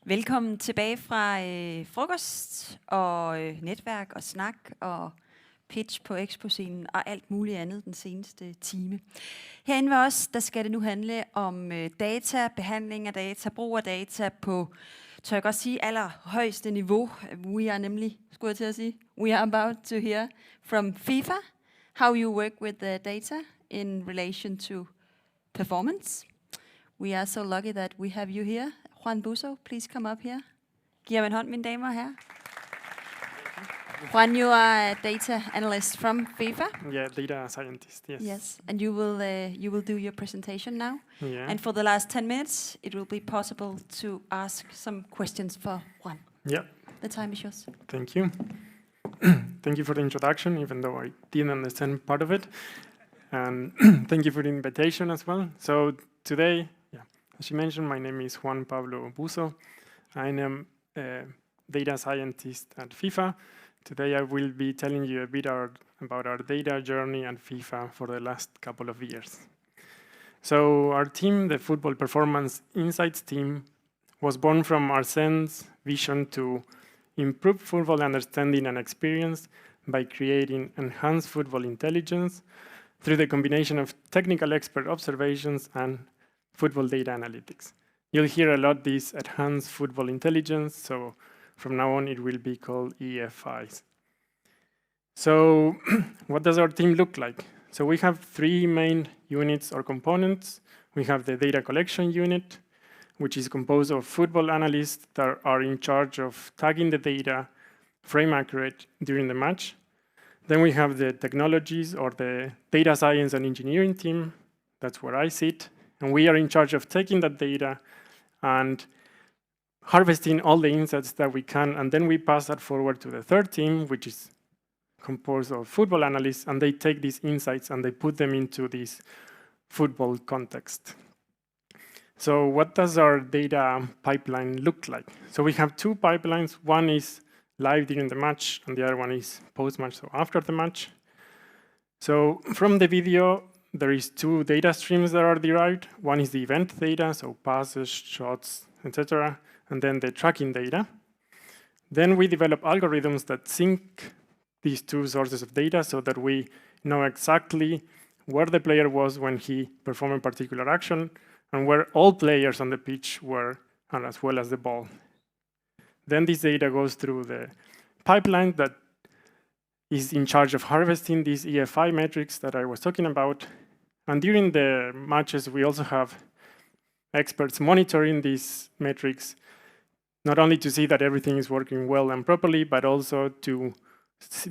Velkommen tilbage fra frokost og netværk og snak og pitch på Expo-scenen og alt muligt andet den seneste time. Herinde ved os, der skal det nu handle om data, behandling af data, brug af data på, tør jeg godt sige, allerhøjeste niveau. We are nemlig, skulle jeg til at sige, we are about to hear from FIFA, how you work with the data in relation to performance. We are so lucky that we have you here. Juan Busso, please come up here. Giv ham en hånd, mine damer og herrer. Juan, you are a data analyst from FIFA. Yeah, data scientist, yes. Yes, and you will do your presentation now. Yeah. And for the last 10 minutes, it will be possible to ask some questions for Juan. Yeah. The time is yours. Thank you. Thank you for the introduction, even though I didn't understand part of it. And thank you for the invitation as well. So today, as you mentioned, my name is Juan Pablo Busso. I am a data scientist at FIFA. Today I will be telling you a bit about our data journey at FIFA for the last couple of years. So our team, the Football Performance Insights team, was born from Arsene's vision to improve football understanding and experience by creating enhanced football intelligence through the combination of technical expert observations and football data analytics. You'll hear a lot this enhanced football intelligence, so from now on it will be called EFIs. So what does our team look like? So we have three main units or components. We have the data collection unit, which is composed of football analysts that are in charge of tagging the data frame accurate during the match. Then we have the technologies or the data science and engineering team. That's where I sit. And we are in charge of taking that data and harvesting all the insights that we can, and then we pass that forward to the third team, which is composed of football analysts, and they take these insights and they put them into this football context. So what does our data pipeline look like? So we have two pipelines. One is live during the match, and the other one is post-match, so after the match. So from the video, there is two data streams that are derived. One is the event data, so passes, shots, etc., and then the tracking data. Then we develop algorithms that sync these two sources of data so that we know exactly where the player was when he performed a particular action and where all players on the pitch were, and as well as the ball. Then this data goes through the pipeline that is in charge of harvesting these EFI metrics that I was talking about. And during the matches, we also have experts monitoring these metrics, not only to see that everything is working well and properly, but also to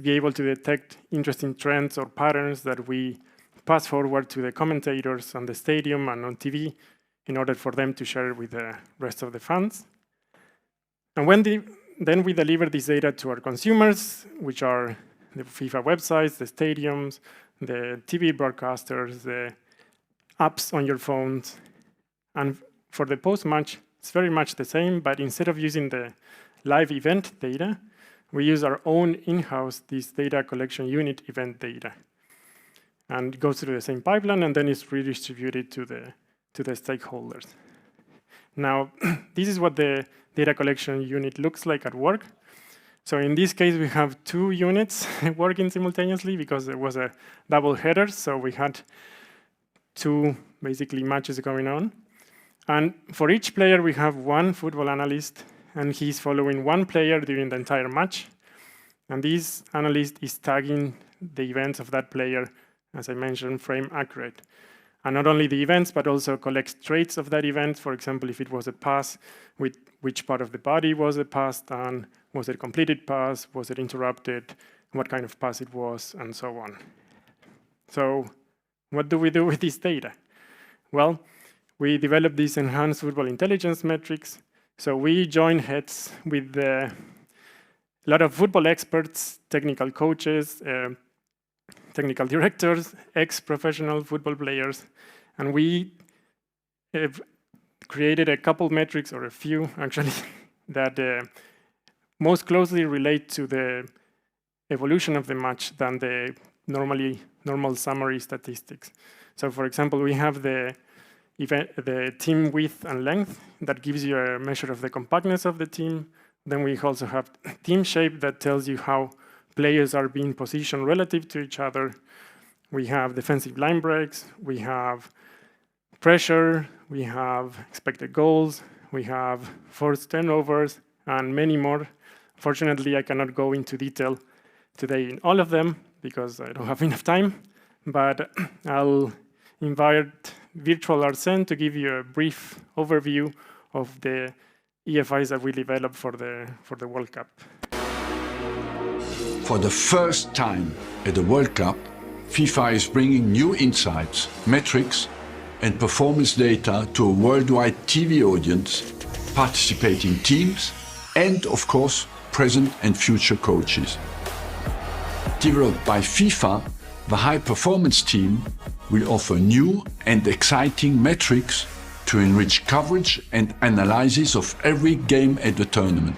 be able to detect interesting trends or patterns that we pass forward to the commentators on the stadium and on TV in order for them to share with the rest of the fans. And then we deliver this data to our consumers, which are the FIFA websites, the stadiums, the TV broadcasters, the apps on your phones. And for the post-match, it's very much the same, but instead of using the live event data, we use our own in-house, this data collection unit event data. And it goes through the same pipeline, and then it's redistributed to the stakeholders. Now, this is what the data collection unit looks like at work. So in this case, we have two units working simultaneously because there was a double header. So we had two basically matches going on. And for each player, we have one football analyst, and he's following one player during the entire match. And this analyst is tagging the events of that player, as I mentioned, frame accurate. And not only the events, but also collects traits of that event. For example, if it was a pass, with which part of the body was the pass done, was it a completed pass, was it interrupted, what kind of pass it was, and so on. So what do we do with this data? Well, we develop these enhanced football intelligence metrics. So we join heads with a lot of football experts, technical coaches, technical directors, ex-professional football players, and we have created a couple metrics, or a few actually, that most closely relate to the evolution of the match than the normal summary statistics. So for example, we have the the team width and length that gives you a measure of the compactness of the team. Then we also have team shape that tells you how players are being positioned relative to each other. We have defensive line breaks, we have pressure, we have expected goals, we have forced turnovers, and many more. Fortunately, I cannot go into detail today in all of them because I don't have enough time, but I'll invite Virtual Arsene to give you a brief overview of the EFIs that we developed for the World Cup. For the first time at the World Cup, FIFA is bringing new insights, metrics, and performance data to a worldwide TV audience, participating teams, and of course, present and future coaches. Developed by FIFA, the high-performance team will offer new and exciting metrics to enrich coverage and analysis of every game at the tournament.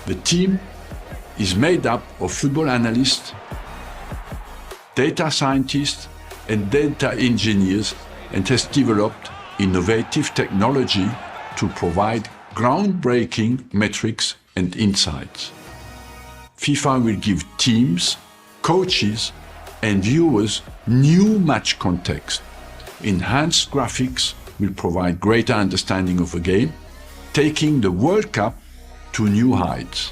The team is made up of football analysts, data scientists, and data engineers, and has developed innovative technology to provide groundbreaking metrics and insights. FIFA will give teams, coaches, and viewers new match context. Enhanced graphics will provide greater understanding of a game, taking the World Cup to new heights.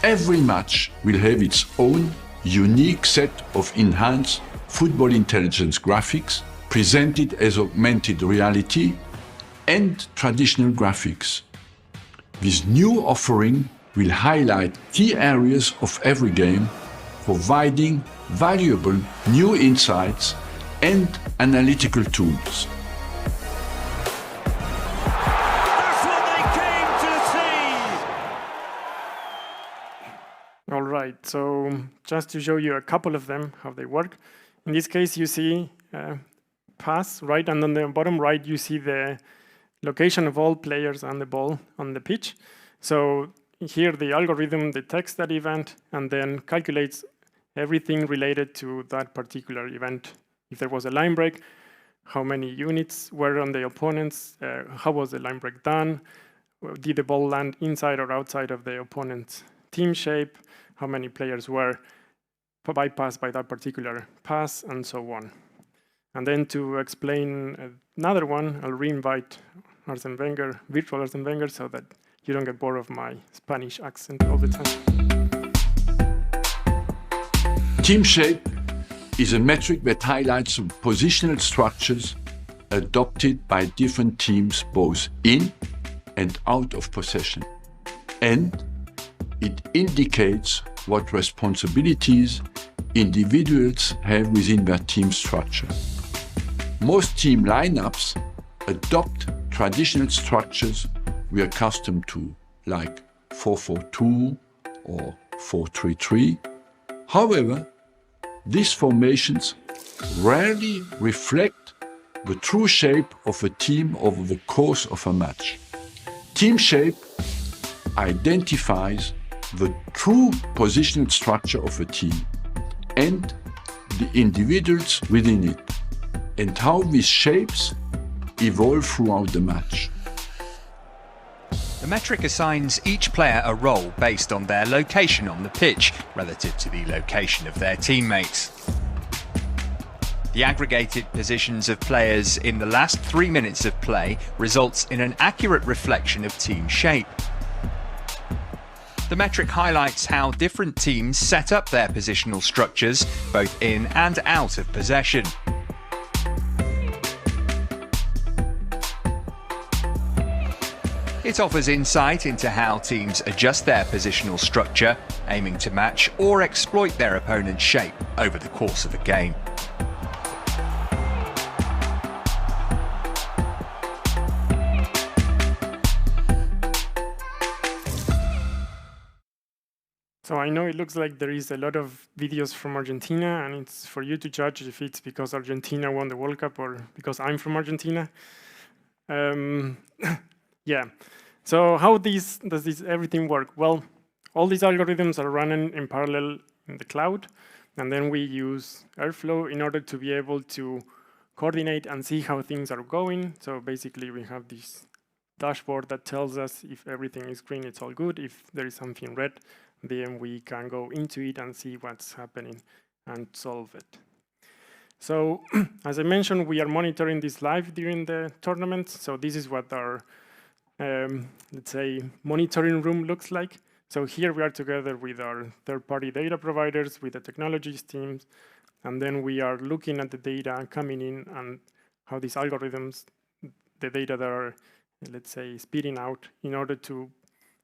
Every match will have its own unique set of enhanced football intelligence graphics presented as augmented reality and traditional graphics. This new offering will highlight key areas of every game, providing valuable new insights and analytical tools. That's what they came to see! All right, so just to show you a couple of them, how they work. In this case, you see pass, right? And on the bottom right, you see the location of all players and the ball on the pitch. So here the algorithm detects that event and then calculates everything related to that particular event. If there was a line break, how many units were on the opponents, how was the line break done, did the ball land inside or outside of the opponent's team shape, how many players were bypassed by that particular pass, and so on. And then to explain another one, I'll re-invite Arsene Wenger, virtual Arsene Wenger, so that you don't get bored of my Spanish accent all the time. Team shape is a metric that highlights positional structures adopted by different teams both in and out of possession. And it indicates what responsibilities individuals have within their team structure. Most team lineups adopt traditional structures we are accustomed to, like 4-4-2 or 4-3-3. However, these formations rarely reflect the true shape of a team over the course of a match. Team shape identifies the true positional structure of a team and the individuals within it, and how these shapes evolve throughout the match. The metric assigns each player a role based on their location on the pitch relative to the location of their teammates. The aggregated positions of players in the last 3 minutes of play results in an accurate reflection of team shape. The metric highlights how different teams set up their positional structures, both in and out of possession. It offers insight into how teams adjust their positional structure, aiming to match or exploit their opponent's shape over the course of a game. So I know it looks like there is a lot of videos from Argentina, and it's for you to judge if it's because Argentina won the World Cup or because I'm from Argentina. Yeah. So how does this everything work? Well, all these algorithms are running in parallel in the cloud, and then we use Airflow in order to be able to coordinate and see how things are going. So basically we have this dashboard that tells us if everything is green, it's all good. If there is something red, then we can go into it and see what's happening and solve it. So as I mentioned, we are monitoring this live during the tournament. So this is what our, let's say, monitoring room looks like. So here we are together with our third-party data providers, with the technologies teams, and then we are looking at the data coming in and how these algorithms, the data that are, let's say, spitting out in order to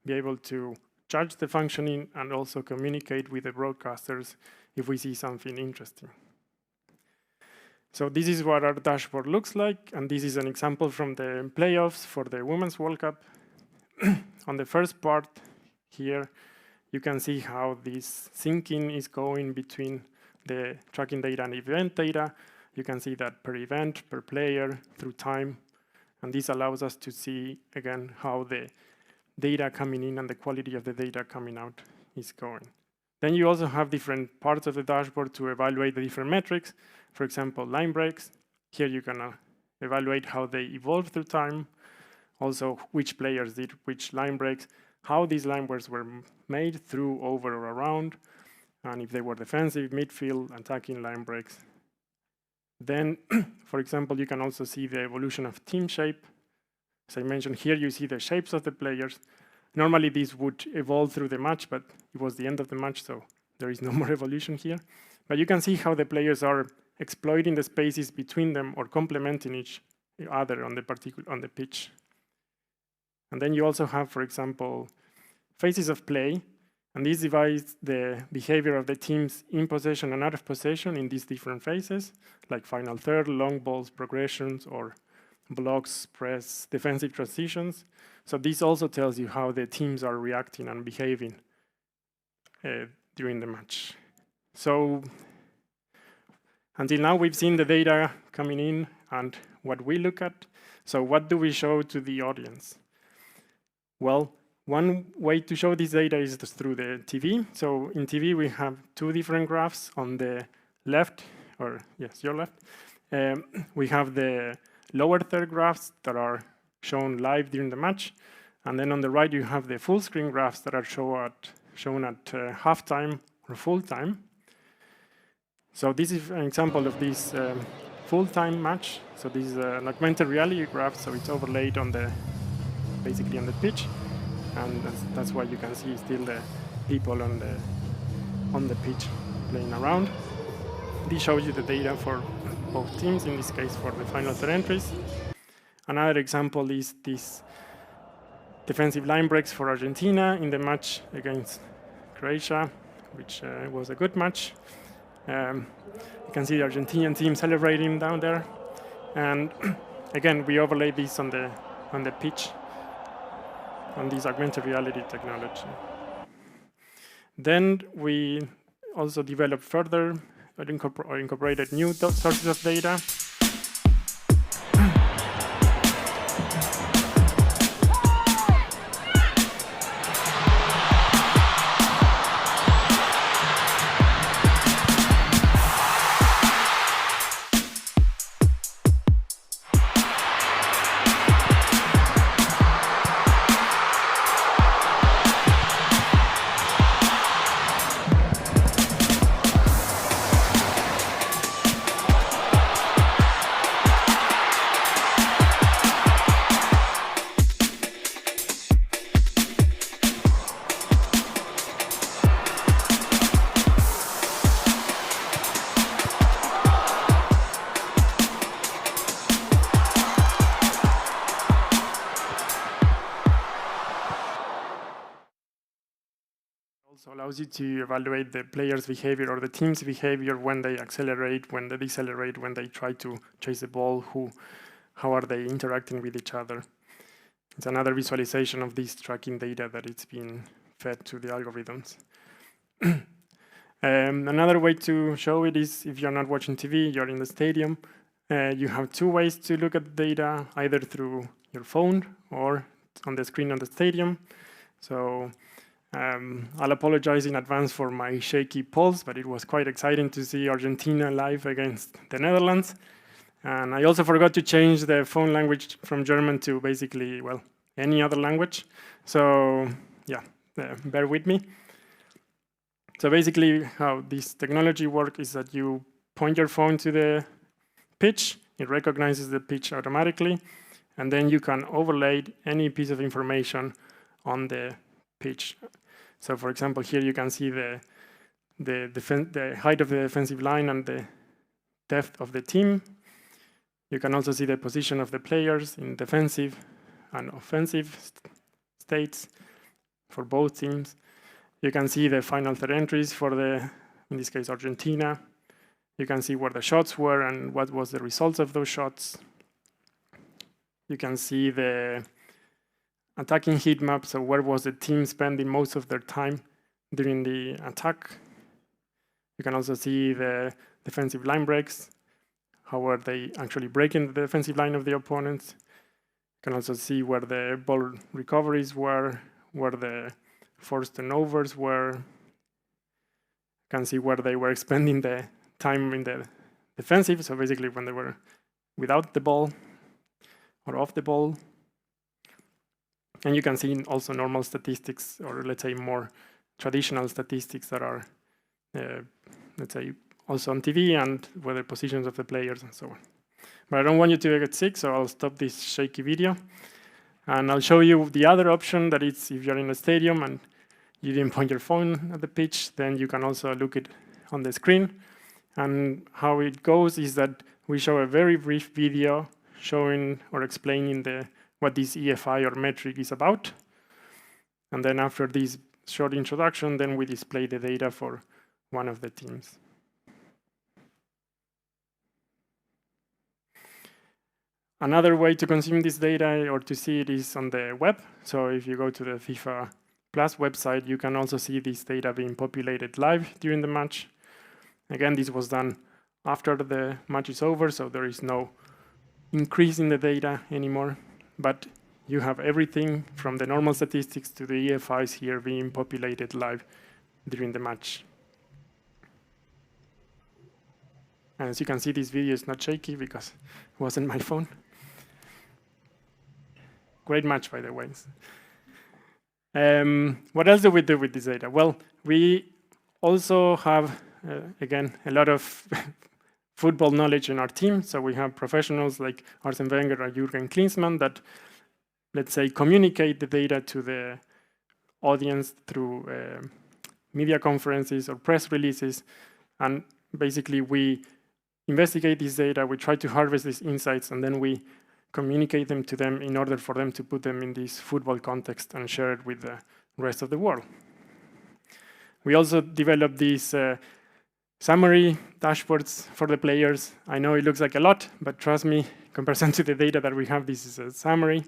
be able to judge the functioning and also communicate with the broadcasters if we see something interesting. So this is what our dashboard looks like, and this is an example from the playoffs for the Women's World Cup. On the first part here, you can see how this syncing is going between the tracking data and event data. You can see that per event, per player, through time, and this allows us to see, again, how the data coming in and the quality of the data coming out is going. Then you also have different parts of the dashboard to evaluate the different metrics. For example, line breaks. Here you can evaluate how they evolve through time. Also, which players did which line breaks, how these line breaks were made through, over, or around, and if they were defensive, midfield, attacking line breaks. Then, for example, you can also see the evolution of team shape. As I mentioned here, you see the shapes of the players. Normally, these would evolve through the match, but it was the end of the match, so there is no more evolution here. But you can see how the players are exploiting the spaces between them or complementing each other on the pitch. And then you also have, for example, phases of play, and this divides the behavior of the teams in possession and out of possession in these different phases, like final third, long balls, progressions, or blocks, press, defensive transitions. So this also tells you how the teams are reacting and behaving during the match. So until now, we've seen the data coming in and what we look at. So what do we show to the audience? Well, one way to show this data is through the TV. So in TV, we have two different graphs. On the left, or yes, your left, we have the lower third graphs that are shown live during the match. And then on the right, you have the full screen graphs that are shown at halftime or full time. So this is an example of this full-time match. So this is an augmented reality graph, so it's overlaid on basically on the pitch, and that's why you can see still the people on the pitch playing around. This shows you the data for both teams, in this case for the final third entries. Another example is this defensive line breaks for Argentina in the match against Croatia, which was a good match. You can see the Argentinian team celebrating down there, and again we overlay this on the pitch on this augmented reality technology. Then we also developed further or incorporated new sources of data. Also allows you to evaluate the player's behavior or the team's behavior when they accelerate, when they decelerate, when they try to chase the ball, how are they interacting with each other. It's another visualization of this tracking data that it's been fed to the algorithms. Another way to show it is if you're not watching TV, you're in the stadium. You have two ways to look at the data, either through your phone or on the screen on the stadium. So I'll apologize in advance for my shaky pulse, but it was quite exciting to see Argentina live against the Netherlands. And I also forgot to change the phone language from German to basically, well, any other language. So yeah, bear with me. So basically how this technology works is that you point your phone to the pitch, it recognizes the pitch automatically, and then you can overlay any piece of information on the pitch. So for example, here you can see the height of the defensive line and the depth of the team. You can also see the position of the players in defensive and offensive states for both teams. You can see the final third entries for in this case, Argentina. You can see where the shots were and what was the results of those shots. You can see the attacking heat map, so where was the team spending most of their time during the attack. You can also see the defensive line breaks, how were they actually breaking the defensive line of the opponents. You can also see where the ball recoveries were, where the forced turnovers were. You can see where they were spending the time in the defensive, so basically when they were without the ball or off the ball. And you can see also normal statistics, or let's say more traditional statistics that are, let's say, also on TV, and where the positions of the players and so on. But I don't want you to get sick, so I'll stop this shaky video. And I'll show you the other option, that is if you're in a stadium and you didn't point your phone at the pitch, then you can also look it on the screen. And how it goes is that we show a very brief video showing or explaining what this EFI or metric is about. And then after this short introduction, then we display the data for one of the teams. Another way to consume this data or to see it is on the web. So if you go to the FIFA Plus website, you can also see this data being populated live during the match. Again, this was done after the match is over, so there is no increase in the data anymore. But you have everything from the normal statistics to the EFIs here being populated live during the match. And as you can see, this video is not shaky because it wasn't my phone. Great match, by the way. What else do we do with this data? Well, we also have, again, a lot of football knowledge in our team. So we have professionals like Arsene Wenger or Jürgen Klinsmann that, let's say, communicate the data to the audience through media conferences or press releases. And basically, we investigate this data, we try to harvest these insights, and then we communicate them to them in order for them to put them in this football context and share it with the rest of the world. We also developed these summary dashboards for the players. I know it looks like a lot, but trust me, in comparison to the data that we have, this is a summary.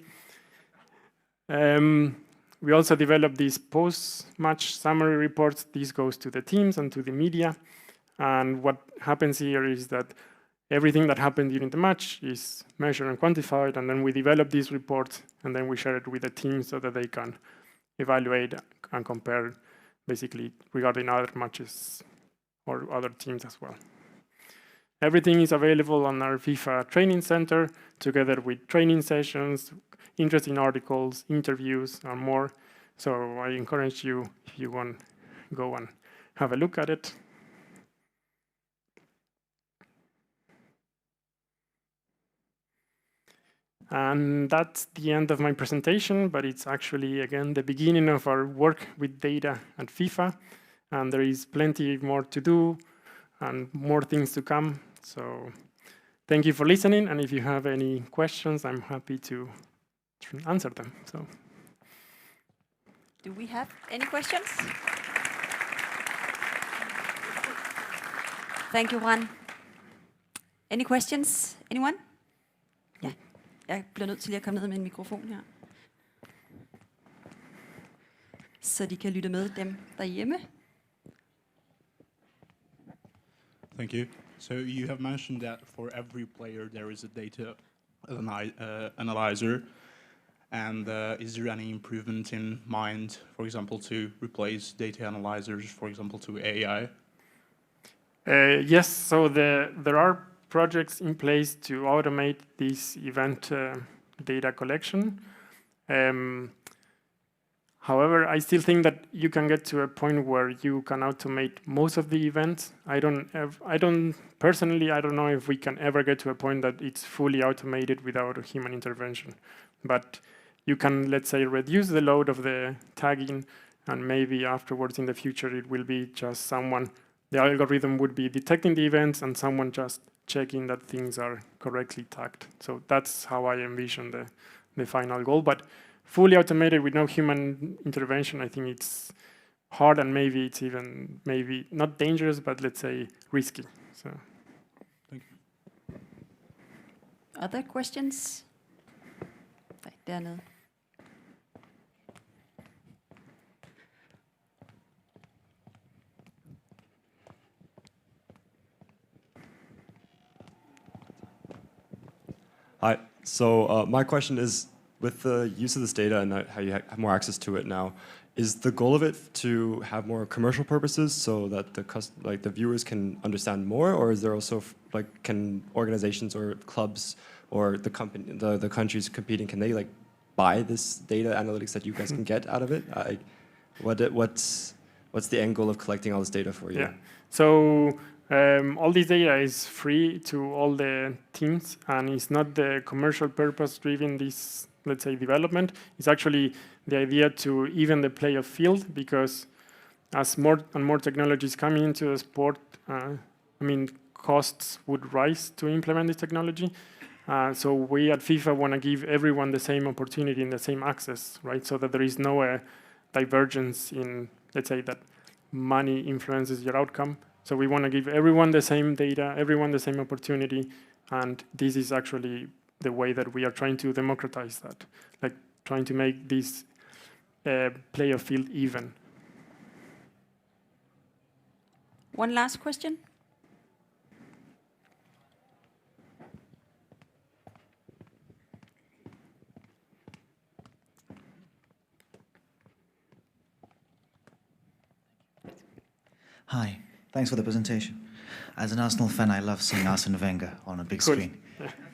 We also developed these post-match summary reports. This goes to the teams and to the media. And what happens here is that everything that happened during the match is measured and quantified, and then we develop these reports, and then we share it with the team so that they can evaluate and compare, basically, regarding other matches or other teams as well. Everything is available on our FIFA training center, together with training sessions, interesting articles, interviews, and more. So I encourage you, if you want, go and have a look at it. And that's the end of my presentation, but it's actually, again, the beginning of our work with data at FIFA. And there is plenty more to do and more things to come. So thank you for listening. And if you have any questions, I'm happy to answer them. So, do we have any questions? Thank you, Juan. Any questions? Anyone? Ja. Jeg bliver nødt til lige at komme ned med en mikrofon her. Så de kan lytte med, dem derhjemme. Thank you. So you have mentioned that for every player there is a data analyzer. And is there any improvement in mind, for example, to replace data analyzers, for example, to AI? Yes, so there are projects in place to automate this event data collection. However, I still think that you can get to a point where you can automate most of the events. Personally, I don't know if we can ever get to a point that it's fully automated without human intervention. But you can, let's say, reduce the load of the tagging, and maybe afterwards in the future it will be just someone, the algorithm would be detecting the events and someone just checking that things are correctly tagged. So that's how I envision the final goal. But fully automated with no human intervention, I think it's hard, and maybe it's even maybe not dangerous, but let's say risky. So, Thank you. Other questions? Nej, dernede. Hi. So my question is, with the use of this data and how you have more access to it now, is the goal of it to have more commercial purposes so that the viewers can understand more, or is there also can organizations or clubs or the countries competing, can they buy this data analytics that you guys can get out of it? What's the end goal of collecting all this data for you? Yeah. So all this data is free to all the teams, and it's not the commercial purpose driven this, let's say, development. It's actually the idea to even the play of field, because as more and more technologies come into the sport, costs would rise to implement this technology. So we at FIFA want to give everyone the same opportunity and the same access, right? So that there is no divergence in, let's say, that money influences your outcome. So we want to give everyone the same data, everyone the same opportunity, and this is actually the way that we are trying to democratize that, trying to make this play of field even. One last question. Hi, thanks for the presentation. As an Arsenal fan, I love seeing Arsene Wenger on a big screen.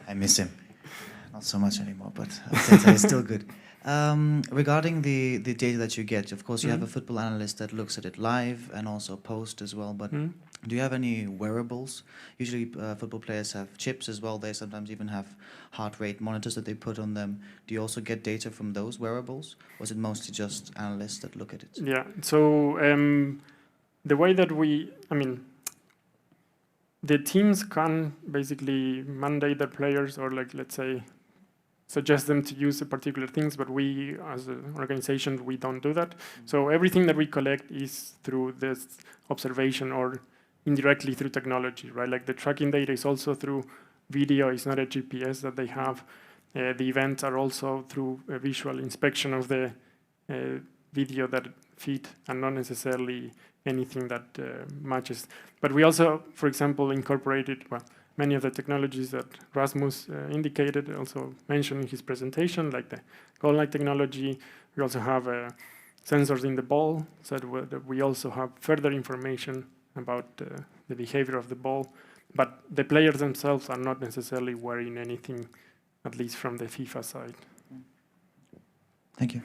I miss him. Not so much anymore, but it's still good. Regarding the data that you get, of course, you have a football analyst that looks at it live and also post as well, but do you have any wearables? Usually football players have chips as well. They sometimes even have heart rate monitors that they put on them. Do you also get data from those wearables, or is it mostly just analysts that look at it? Yeah, so the way that the teams can basically mandate their players, or let's say, suggest them to use particular things, but we as an organization, we don't do that. So everything that we collect is through this observation or indirectly through technology, right? Like the tracking data is also through video, it's not a GPS that they have. The events are also through a visual inspection of the video that feed, and not necessarily anything that matches. But we also, for example, incorporated many of the technologies that Rasmus indicated, also mentioned in his presentation, like the goal line technology. We also have sensors in the ball, so that we also have further information about the behavior of the ball. But the players themselves are not necessarily wearing anything, at least from the FIFA side. Thank you.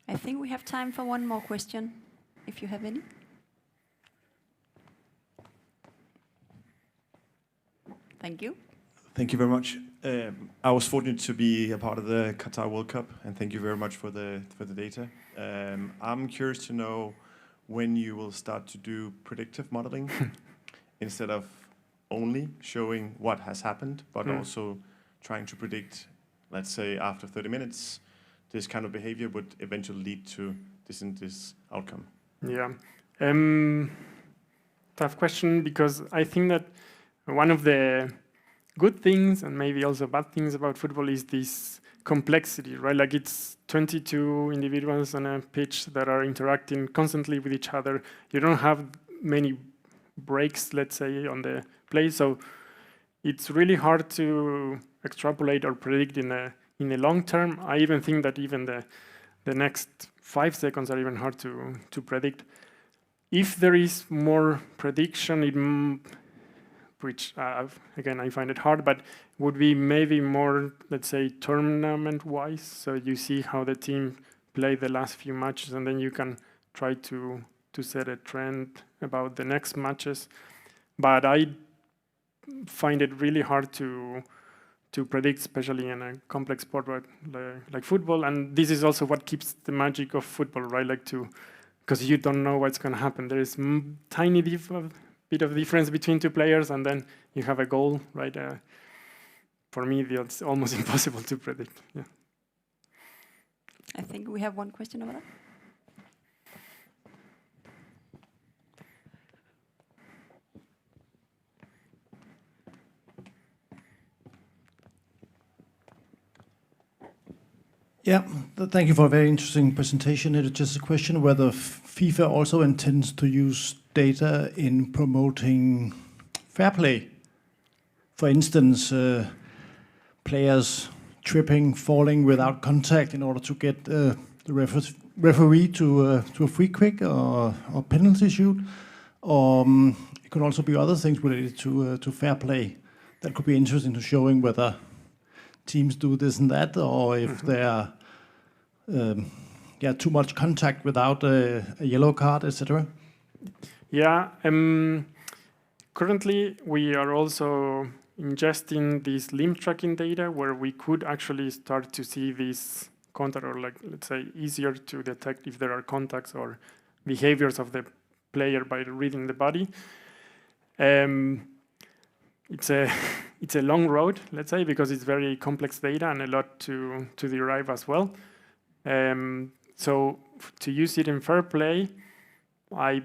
I think we have time for one more question, if you have any. Thank you. Thank you very much. I was fortunate to be a part of the Qatar World Cup, and thank you very much for the data. I'm curious to know when you will start to do predictive modeling instead of only showing what has happened, but also trying to predict, let's say, after 30 minutes, this kind of behavior would eventually lead to this and this outcome. Yeah. Tough question, because I think that one of the good things and maybe also bad things about football is this complexity, right? Like it's 22 individuals on a pitch that are interacting constantly with each other. You don't have many breaks, let's say, on the play. So it's really hard to extrapolate or predict in the long term. I even think that even the next 5 seconds are even hard to predict. If there is more prediction, it which again I find it hard, but would be maybe more, let's say, tournament-wise. So you see how the team play the last few matches, and then you can try to set a trend about the next matches. But I find it really hard to predict, especially in a complex sport like football. And this is also what keeps the magic of football, right? Because you don't know what's going to happen. There is tiny bit of difference between two players, and then you have a goal, right? For me, it's almost impossible to predict. Yeah. I think we have one question over there. Yeah, thank you for a very interesting presentation. It's just a question whether FIFA also intends to use data in promoting fair play. For instance, players tripping, falling without contact in order to get the referee to a free kick or penalty shoot. Or it could also be other things related to fair play. That could be interesting to showing whether teams do this and that, or if there are too much contact without a yellow card, etc. Yeah, currently we are also ingesting this limb tracking data where we could actually start to see this contact, or let's say easier to detect if there are contacts or behaviors of the player by reading the body. It's a long road, let's say, because it's very complex data and a lot to derive as well. So to use it in fair play, I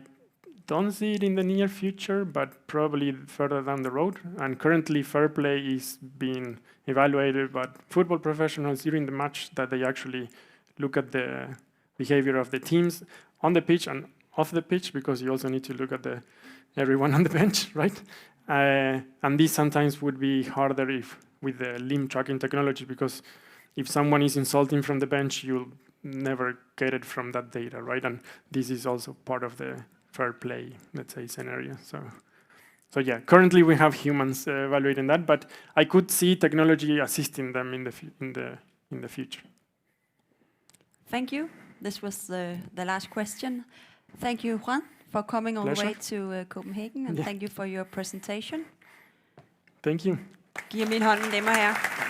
don't see it in the near future, but probably further down the road. And currently, fair play is being evaluated by football professionals during the match, that they actually look at the behavior of the teams on the pitch and off the pitch, because you also need to look at everyone on the bench, right? And this sometimes would be harder with the limb tracking technology, because if someone is insulting from the bench, you'll never get it from that data, right? And this is also part of the fair play, let's say, scenario. So yeah, currently we have humans evaluating that, but I could see technology assisting them in the future. Thank you. This was the last question. Thank you, Juan, for coming all the way to Copenhagen, and thank you for your presentation. Thank you. Giv mig en hånd med dem her.